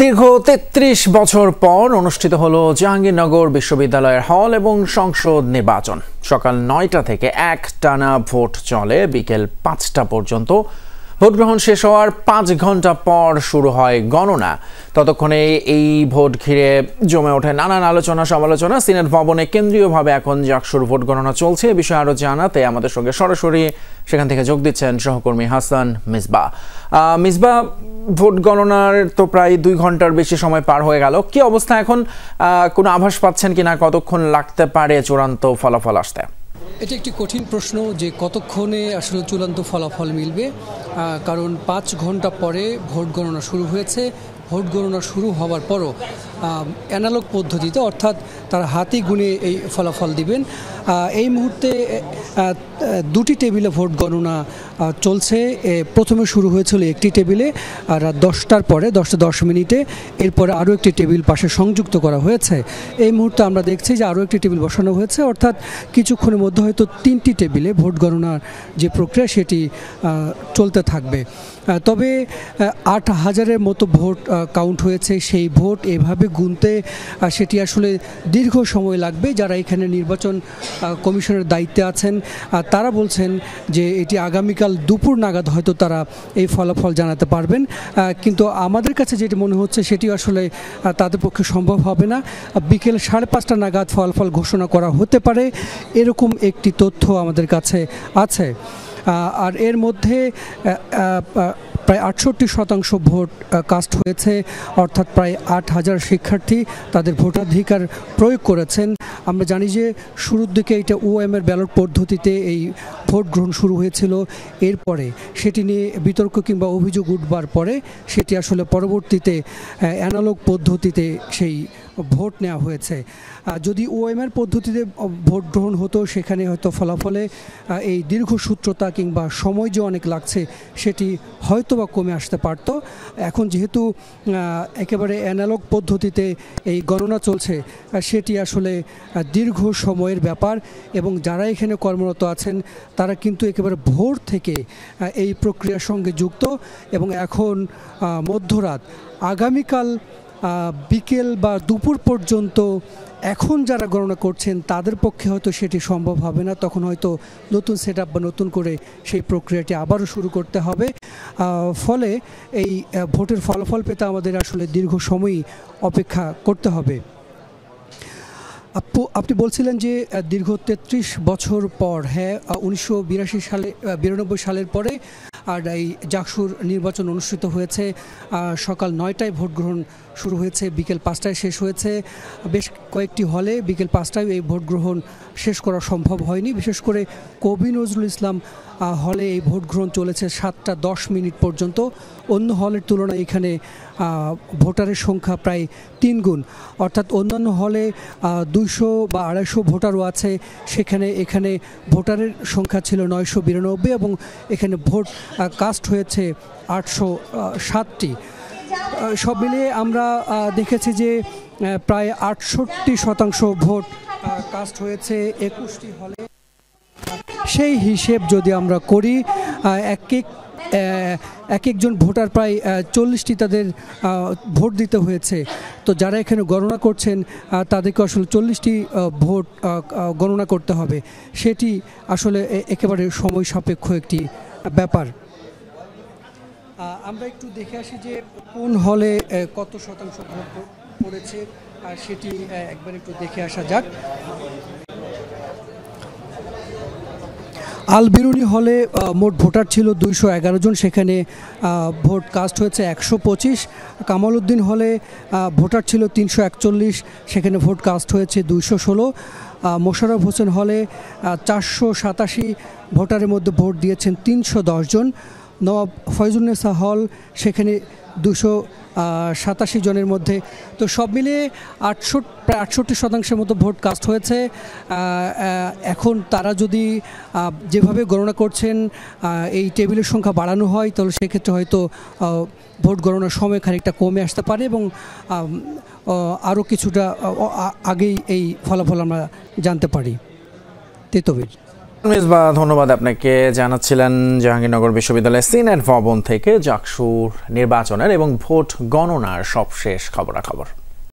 দীর্ঘ ৩৩ বছর পর অনুষ্ঠিত হলো জাহাঙ্গীরনগর বিশ্ববিদ্যালয়ের হল এবং সংসদ নির্বাচন। সকাল ৯টা থেকে একটানা ভোট চলে বিকেল ৫টা পর্যন্ত। ভোট গ্রহণ শেষ হওয়ার ৫ ঘন্টা পর শুরু হয় গণনা। ততক্ষণে এই ভোট ঘিরে জমে ওঠে নানান আলোচনা সমালোচনা। সিনেট ভবনে কেন্দ্রীয়ভাবে এখন জাকসুর ভোট গণনা চলছে। এ বিষয়ে আরো জানাতে আমাদের সঙ্গে সরাসরি সেখান থেকে যোগ দিচ্ছেন সহকর্মী হাসান মিসবাহ। মিসবাহ, ভোট গণনার তো প্রায় ২ ঘন্টার বেশি সময় পার হয়ে গেল। কি অবস্থা এখন? কোনো আভাস পাচ্ছেন কিনা কতক্ষণ লাগতে পারে চূড়ান্ত ফলাফল আসতে? এটি একটি কঠিন প্রশ্ন যে কতক্ষণে আসলে চূড়ান্ত ফলাফল মিলবে, কারণ ৫ ঘন্টা পরে ভোট গণনা শুরু হয়েছে। ভোট গণনা শুরু হওয়ার পরও অ্যানালগ পদ্ধতিতে, অর্থাৎ তারা হাতে গুনে এই ফলাফল দিবেন। এই মুহূর্তে দুটি টেবিলে ভোট গণনা চলছে। প্রথমে শুরু হয়েছিল একটি টেবিলে রাত 10টার পরে 10:10 এরপরে আরও একটি টেবিল পাশে সংযুক্ত করা হয়েছে। এই মুহূর্তে আমরা দেখছি যে আরও একটি টেবিল বসানো হয়েছে, অর্থাৎ কিছুক্ষণের মধ্যে হয়তো 3টি টেবিলে ভোট গণনার যে প্রক্রিয়া সেটি চলতে থাকবে। তবে ৮,০০০-এর মতো ভোট কাউন্ট হয়েছে। সেই ভোট এভাবে গুনতে সেটি আসলে দীর্ঘ সময় লাগবে। যারা এখানে নির্বাচন কমিশনের দায়িত্বে আছেন তারা বলছেন যে এটি আগামীকাল দুপুর নাগাদ হয়তো তারা এই ফলাফল জানাতে পারবেন। কিন্তু আমাদের কাছে যেটি মনে হচ্ছে সেটি আসলে তাদের পক্ষে সম্ভব হবে না। বিকেল 5:30 নাগাদ ফলাফল ঘোষণা করা হতে পারে, এরকম একটি তথ্য আমাদের কাছে আছে। আর এর মধ্যে প্রায় 68% ভোট কাস্ট হয়েছে, অর্থাৎ প্রায় 8,000 শিক্ষার্থী তাদের ভোটাধিকার প্রয়োগ করেছেন। আমরা জানি যে শুরুর দিকে এটা ওএম-এর ব্যালট পদ্ধতিতে এই ভোট গ্রহণ শুরু হয়েছিল। এরপরে সেটি নিয়ে বিতর্ক কিংবা অভিযোগ উঠবার পরে সেটি আসলে পরবর্তীতে অ্যানালগ পদ্ধতিতে সেই ভোট নেওয়া হয়েছে। যদি ওএম-এর পদ্ধতিতে ভোট গ্রহণ হতো সেখানে হয়তো ফলাফলে এই দীর্ঘসূত্রতা কিংবা সময় যে অনেক লাগছে সেটি হয়তো বা কমে আসতে পারত। এখন যেহেতু একেবারে অ্যানালগ পদ্ধতিতে এই গণনা চলছে, সেটি আসলে দীর্ঘ সময়ের ব্যাপার এবং যারা এখানে কর্মরত আছেন তারা কিন্তু একেবারে ভোর থেকে এই প্রক্রিয়ার সঙ্গে যুক্ত এবং এখন মধ্যরাত, আগামীকাল বিকেল বা দুপুর পর্যন্ত এখন যারা গণনা করছেন তাদের পক্ষে হয়তো সেটি সম্ভব হবে না। তখন হয়তো নতুন সেট আপ বা নতুন করে সেই প্রক্রিয়াটি আবারও শুরু করতে হবে। ফলে এই ভোটের ফলাফল পেতে আমাদের আসলে দীর্ঘ সময়ই অপেক্ষা করতে হবে। আপনি বলছিলেন যে দীর্ঘ 33 বছর পর, হ্যাঁ, 1992 সালের পরে আর এই জাকসুর নির্বাচন অনুষ্ঠিত হয়েছে। সকাল 9টায় ভোট গ্রহণ শুরু হয়েছে, বিকেল 5টায় শেষ হয়েছে। বেশ কয়েকটি হলে বিকেল 5টায় এই ভোট গ্রহণ শেষ করা সম্ভব হয়নি। বিশেষ করে কবি নজরুল ইসলাম হলে এই ভোট গ্রহণ চলেছে 7:10 পর্যন্ত। অন্য হলের তুলনায় এখানে ভোটারের সংখ্যা প্রায় 3 গুণ, অর্থাৎ অন্যান্য হলে 200 বা 250 ভোটারও আছে, এখানে ভোটারের সংখ্যা ছিল 992 এবং এখানে ভোট কাস্ট হয়েছে 807টি। সব মিলিয়ে আমরা দেখেছি যে প্রায় 68% ভোট কাস্ট হয়েছে 21টি হলে। সেই হিসেব যদি আমরা করি, এক একজন ভোটার প্রায় 40টি তাদের ভোট দিতে হয়েছে। তো যারা এখানে গণনা করছেন তাদেরকে আসলে 40টি ভোট গণনা করতে হবে। সেটি আসলে একেবারে সময় সাপেক্ষ একটি ব্যাপার। আমরা একটু দেখে আসি যে কোন হলে কত শতাংশ ভোট পড়েছে, সেটি একবার একটু দেখে আসা যাক। আল বিরুনি হলে মোট ভোটার ছিল 211 জন, সেখানে ভোট কাস্ট হয়েছে 125। কামাল উদ্দিন হলে ভোটার ছিল 341, সেখানে ভোট কাস্ট হয়েছে 216। মোশাররফ হোসেন হলে 487 ভোটারের মধ্যে ভোট দিয়েছেন 310 জন। নওয়াব ফয়জুন্নেসা হল, সেখানে 287 জনের মধ্যে। তো সব মিলিয়ে প্রায় 68% মতো ভোট কাস্ট হয়েছে। এখন তারা যদি যেভাবে গণনা করছেন এই টেবিলের সংখ্যা বাড়ানো হয়, তাহলে সেক্ষেত্রে হয়তো ভোট গণনার সময় খানিকটা কমে আসতে পারে এবং আরও কিছুটা আগেই এই ফলাফল আমরা জানতে পারি। তেতবির। মিসবাহ, ধন্যবাদ আপনাকে। জানাচ্ছিলেন জাহাঙ্গীরনগর বিশ্ববিদ্যালয়ের সিনেট ভবন থেকে জাকসুর নির্বাচনের এবং ভোট গণনার সবশেষ খবরাখবর।